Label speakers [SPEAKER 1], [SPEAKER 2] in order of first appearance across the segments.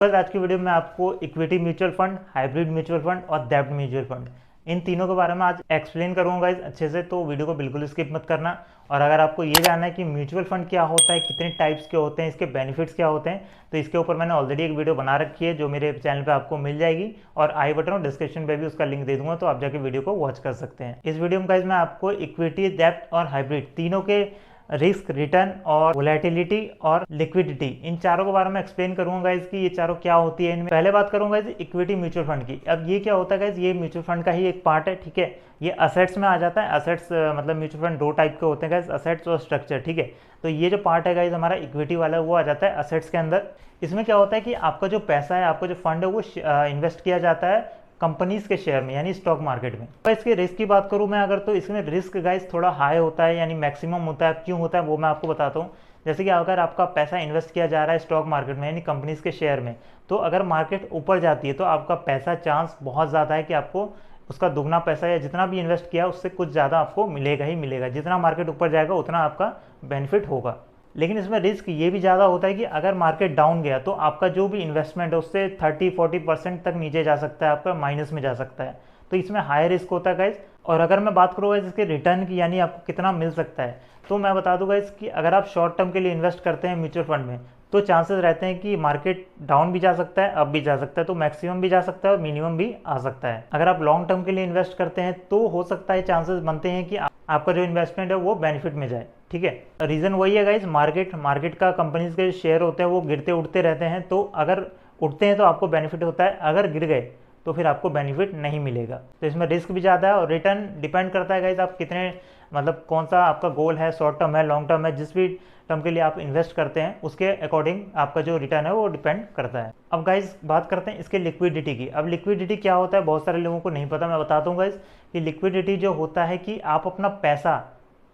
[SPEAKER 1] बस आज की वीडियो में आपको equity mutual fund, hybrid mutual fund और डेब्ट म्यूचुअल फंड इन तीनों के बारे में आज एक्सप्लेन करूंगा गाइस अच्छे से, तो वीडियो को बिल्कुल स्किप मत करना। और अगर आपको ये जानना है कि म्यूचुअल फंड क्या होता है, कितने टाइप्स के होते हैं, इसके बेनिफिट्स क्या होते हैं, तो इसके ऊपर मैंने ऑलरेडी एक वीडियो बना रखी है जो मेरे चैनल पे आपको मिल जाएगी और आई बटन और डिस्क्रिप्शन पे भी उसका लिंक दे दूंगा, तो आप जाके वीडियो को वॉच कर सकते हैं। इस वीडियो में गाइस मैं आपको इक्विटी, डेब्ट और हाइब्रिड तीनों के रिस्क, रिटर्न और वोलेटिलिटी और लिक्विडिटी, इन चारों के बारे में एक्सप्लेन करूंगा गाइज कि ये चारों क्या होती है। इनमें पहले बात करूंगा इक्विटी म्यूचुअल फंड की। अब ये क्या होता है गाइज, ये म्यूचुअल फंड का ही एक पार्ट है, ठीक है। ये असेट्स में आ जाता है। असेट्स मतलब म्यूचुअल फंड दो टाइप के होते हैं गाइज, असेट्स और स्ट्रक्चर, ठीक है। तो ये जो पार्ट है गाइज हमारा इक्विटी वाला, वो आ जाता है असेट्स के अंदर। इसमें क्या होता है कि आपका जो पैसा है, आपका जो फंड है, वो इन्वेस्ट किया जाता है कंपनीज के शेयर में, यानी स्टॉक मार्केट में। तो इसके रिस्क की बात करूं मैं अगर, तो इसमें रिस्क गाइस थोड़ा हाई होता है, यानी मैक्सिमम होता है। क्यों होता है वो मैं आपको बताता हूं। जैसे कि अगर आपका पैसा इन्वेस्ट किया जा रहा है स्टॉक मार्केट में, यानी कंपनीज के शेयर में, तो अगर मार्केट ऊपर जाती है तो आपका पैसा, चांस बहुत ज़्यादा है कि आपको उसका दुगना पैसा या जितना भी इन्वेस्ट किया उससे कुछ ज़्यादा आपको मिलेगा ही मिलेगा। जितना मार्केट ऊपर जाएगा उतना आपका बेनिफिट होगा। लेकिन इसमें रिस्क ये भी ज़्यादा होता है कि अगर मार्केट डाउन गया तो आपका जो भी इन्वेस्टमेंट है उससे 30-40% तक नीचे जा सकता है, आपका माइनस में जा सकता है। तो इसमें हाई रिस्क होता है गाइज। और अगर मैं बात करूँ गाइज इसके रिटर्न की, यानी आपको कितना मिल सकता है, तो मैं बता दूँ गाइज कि अगर आप शॉर्ट टर्म के लिए इन्वेस्ट करते हैं म्यूचुअल फंड में, तो चांसेस रहते हैं कि मार्केट डाउन भी जा सकता है, अप भी जा सकता है, तो मैक्सिमम भी जा सकता है और मिनिमम भी आ सकता है। अगर आप लॉन्ग टर्म के लिए इन्वेस्ट करते हैं तो हो सकता है, चांसेस बनते हैं कि आपका जो इन्वेस्टमेंट है वो बेनिफिट में जाए, ठीक है। रीज़न वही है गाइज, मार्केट का कंपनीज के शेयर होते हैं वो गिरते उठते रहते हैं। तो अगर उठते हैं तो आपको बेनिफिट होता है, अगर गिर गए तो फिर आपको बेनिफिट नहीं मिलेगा। तो इसमें रिस्क भी ज़्यादा है और रिटर्न डिपेंड करता है गाइज आप कितने, मतलब कौन सा आपका गोल है, शॉर्ट टर्म है, लॉन्ग टर्म है, जिस भी टर्म के लिए आप इन्वेस्ट करते हैं उसके अकॉर्डिंग आपका जो रिटर्न है वो डिपेंड करता है। अब गाइज बात करते हैं इसके लिक्विडिटी की। अब लिक्विडिटी क्या होता है, बहुत सारे लोगों को नहीं पता, मैं बताता हूँ गाइज कि लिक्विडिटी जो होता है कि आप अपना पैसा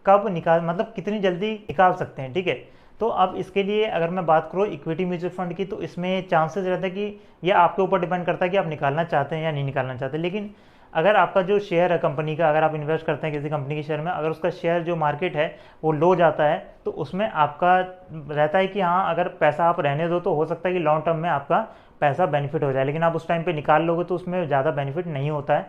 [SPEAKER 1] कब निकाल, मतलब कितनी जल्दी निकाल सकते हैं, ठीक है। तो अब इसके लिए अगर मैं बात करूँ इक्विटी म्यूचुअल फंड की, तो इसमें चांसेस रहता है कि यह आपके ऊपर डिपेंड करता है कि आप निकालना चाहते हैं या नहीं निकालना चाहते। लेकिन अगर आपका जो शेयर है कंपनी का, अगर आप इन्वेस्ट करते हैं किसी कंपनी के शेयर में, अगर उसका शेयर जो मार्केट है वो लो जाता है, तो उसमें आपका रहता है कि हाँ, अगर पैसा आप रहने दो तो हो सकता है कि लॉन्ग टर्म में आपका पैसा बेनिफिट हो जाए। लेकिन आप उस टाइम पे निकाल लोगे तो उसमें ज़्यादा बेनिफिट नहीं होता है।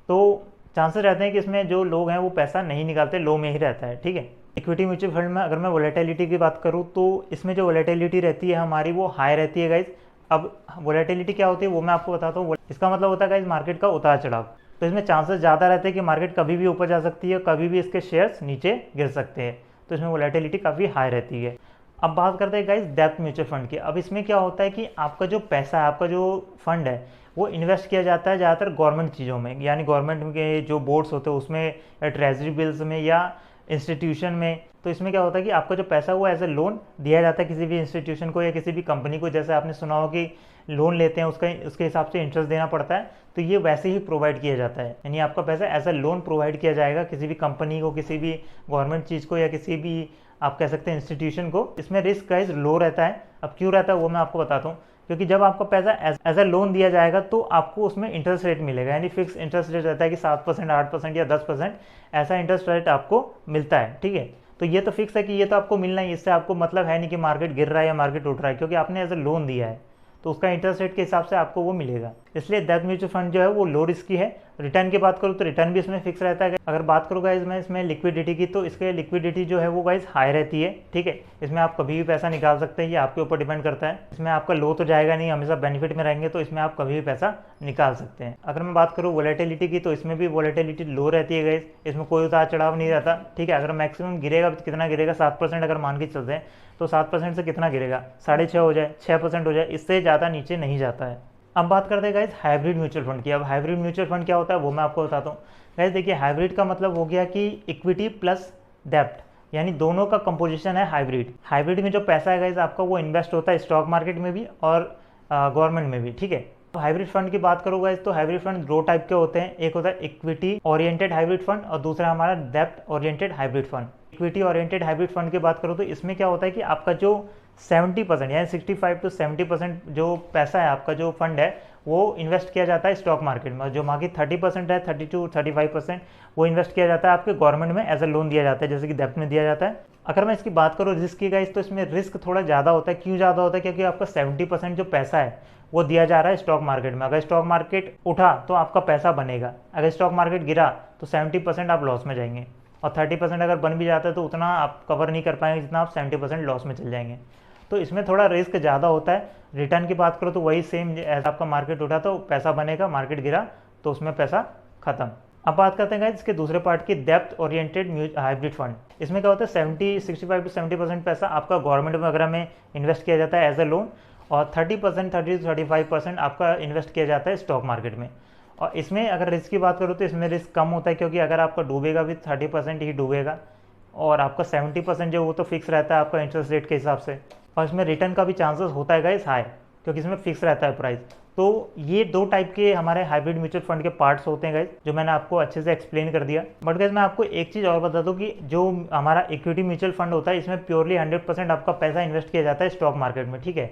[SPEAKER 1] तो चांसेस रहते हैं कि इसमें जो लोग हैं वो पैसा नहीं निकालते, लो में ही रहता है, ठीक है। इक्विटी म्यूचुअल फंड में अगर मैं वोलेटिलिटी की बात करूँ तो इसमें जो वोलेटिलिटी रहती है हमारी वो हाई रहती है गाइज। अब वोलेटिलिटी क्या होती है वो मैं आपको बताता हूँ। इसका मतलब होता है गाइज मार्केट का उतार चढ़ाव। तो इसमें चांसेस ज़्यादा रहते हैं कि मार्केट कभी भी ऊपर जा सकती है, कभी भी इसके शेयर्स नीचे गिर सकते हैं। तो इसमें वोलेटिलिटी काफ़ी हाई रहती है। अब बात करते हैं गाइज डेब्ट म्यूचुअल फंड की। अब इसमें क्या होता है कि आपका जो पैसा है, आपका जो फंड है, वो इन्वेस्ट किया जाता है ज़्यादातर गवर्नमेंट चीज़ों में, यानी गवर्नमेंट के जो बोर्ड्स होते हैं उसमें, या ट्रेजरी बिल्स में, या इंस्टीट्यूशन में। तो इसमें क्या होता है कि आपका जो पैसा वो एज ए लोन दिया जाता है किसी भी इंस्टीट्यूशन को या किसी भी कंपनी को। जैसे आपने सुना हो कि लोन लेते हैं उसके हिसाब से इंटरेस्ट देना पड़ता है, तो ये वैसे ही प्रोवाइड किया जाता है। यानी आपका पैसा एज ए लोन प्रोवाइड किया जाएगा किसी भी कंपनी को, किसी भी गवर्नमेंट चीज़ को, या किसी भी आप कह सकते हैं इंस्टीट्यूशन को। इसमें रिस्क गाइज लो रहता है। अब क्यों रहता है वो मैं आपको बताता हूँ। क्योंकि जब आपका पैसा एज ए लोन दिया जाएगा तो आपको उसमें इंटरेस्ट रेट मिलेगा, यानी फिक्स इंटरेस्ट रेट रहता है कि 7%, 8% या 10% ऐसा इंटरेस्ट रेट आपको मिलता है, ठीक है। तो ये तो फिक्स है कि ये तो आपको मिलना ही, इससे आपको मतलब है नहीं कि मार्केट गिर रहा है या मार्केट उठ रहा है, क्योंकि आपने एज ए लोन दिया है तो उसका इंटरेस्ट रेट के हिसाब से आपको वो मिलेगा। इसलिए डेब्ट म्यूचुअल फंड जो है वो लो रिस्क की है। रिटर्न की बात करूँ तो रिटर्न भी इसमें फिक्स रहता है। अगर बात करूँ गाइज मैं इसमें लिक्विडिटी की, तो इसके लिक्विडिटी जो है वो गाइज हाई रहती है, ठीक है। इसमें आप कभी भी पैसा निकाल सकते हैं, ये आपके ऊपर डिपेंड करता है। इसमें आपका लो तो जाएगा नहीं, हमेशा बेनिफिट में रहेंगे, तो इसमें आप कभी भी पैसा निकाल सकते हैं। अगर मैं बात करूँ वोलेटिलिटी की, तो इसमें भी वोलेटिलिटी लो रहती है गाइज। इसमें कोई उतार चढ़ाव नहीं रहता, ठीक है। अगर मैक्सिमम गिरेगा तो कितना गिरेगा, 7% अगर मान के चलते हैं तो 7% से कितना गिरेगा, 6.5 हो जाए, 6% हो जाए, इससे ज़्यादा नीचे नहीं जाता है। अब बात करते हैं गाइज हाइब्रिड म्यूचुअल फंड की। अब हाइब्रिड म्यूचुअल फंड क्या होता है वो मैं आपको बताता हूँ। गाइज देखिए, हाइब्रिड का मतलब हो गया कि इक्विटी प्लस डेब्ट, यानी दोनों का कंपोजिशन है हाइब्रिड। हाइब्रिड में जो पैसा है गाइज आपका वो इन्वेस्ट होता है स्टॉक मार्केट में भी और गवर्नमेंट में भी, ठीक है। तो हाइब्रिड फंड की बात करूँ गाइज, तो हाइब्रिड फंड दो टाइप के होते हैं। एक होता है इक्विटी ओरिएंटेड हाइब्रिड फंड और दूसरा हमारा डेब्ट oriented hybrid fund. Equity oriented hybrid fund की बात करूँ तो इसमें क्या होता है कि आपका जो 70% यानी 65 to 70% जो पैसा है, आपका जो फंड है वो इन्वेस्ट किया जाता है स्टॉक मार्केट में। जो बाकी 30% है, 32-35% वो इन्वेस्ट किया जाता है आपके गवर्नमेंट में एज अ लोन दिया जाता है, जैसे कि डेप्ट में दिया जाता है। अगर मैं इसकी बात करूँ रिस्क की गाइस, तो इसमें रिस्क थोड़ा ज़्यादा होता है। क्यों ज़्यादा होता है? क्योंकि आपका 70% जो पैसा है वो दिया जा रहा है स्टॉक मार्केट में। अगर स्टॉक मार्केट उठा तो आपका पैसा बनेगा, अगर स्टॉक मार्केट गिरा तो 70% आप लॉस में जाएंगे, और 30% अगर बन भी जाता है तो उतना आप कवर नहीं कर पाएंगे जितना आप 70% लॉस में चल जाएंगे। तो इसमें थोड़ा रिस्क ज़्यादा होता है। रिटर्न की बात करो तो वही सेम, ऐसा आपका मार्केट उठा तो पैसा बनेगा, मार्केट गिरा तो उसमें पैसा खत्म। अब बात करते हैं इसके दूसरे पार्ट की, डेप्थ ओरिएंटेड हाइब्रिड फंड। इसमें क्या होता है 65 to 70% पैसा आपका गवर्नमेंट वगैरह में इन्वेस्ट किया जाता है एज अ लोन, और 30% आपका इन्वेस्ट किया जाता है स्टॉक मार्केट में। और इसमें अगर रिस्क की बात करूँ तो इसमें रिस्क कम होता है, क्योंकि अगर आपका डूबेगा भी 30% ही डूबेगा, और आपका 70% जो वो तो फिक्स रहता है आपका इंटरेस्ट रेट के हिसाब से। और इसमें रिटर्न का भी चांसेस होता है गाइस हाई, क्योंकि इसमें फिक्स रहता है प्राइस। तो ये दो टाइप के हमारे हाइब्रिड म्यूचुअल फंड के पार्ट्स होते हैं गाइस, जो मैंने आपको अच्छे से एक्सप्लेन कर दिया। बट गाइस मैं आपको एक चीज़ और बता दूं कि जो हमारा इक्विटी म्यूचुअल फंड होता है इसमें प्योरली 100% आपका पैसा इन्वेस्ट किया जाता है स्टॉक मार्केट में, ठीक है।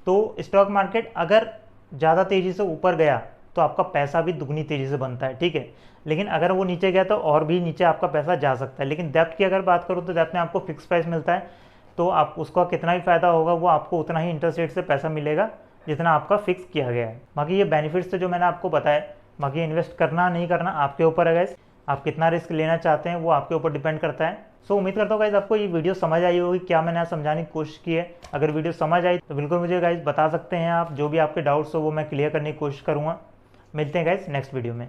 [SPEAKER 1] तो स्टॉक मार्केट अगर ज़्यादा तेज़ी से ऊपर गया तो आपका पैसा भी दुगनी तेज़ी से बनता है, ठीक है। लेकिन अगर वो नीचे गया तो और भी नीचे आपका पैसा जा सकता है। लेकिन डेप्थ की अगर बात करूँ तो डेप्थ में आपको फिक्स प्राइस मिलता है, तो आप उसका कितना भी फ़ायदा होगा वो आपको उतना ही इंटरेस्ट रेट से पैसा मिलेगा जितना आपका फिक्स किया गया है। बाकी ये बेनिफिट्स तो जो मैंने आपको बताया, बाकी इन्वेस्ट करना नहीं करना आपके ऊपर है गाइस। आप कितना रिस्क लेना चाहते हैं वो आपके ऊपर डिपेंड करता है। सो उम्मीद करता हूँ गाइस आपको ये वीडियो समझ आई होगी, क्या मैंने समझाने की कोशिश की है। अगर वीडियो समझ आई तो बिल्कुल मुझे गाइस बता सकते हैं आप, जो भी आपके डाउट्स हो वो मैं क्लियर करने की कोशिश करूँगा। मिलते हैं गाइस नेक्स्ट वीडियो में।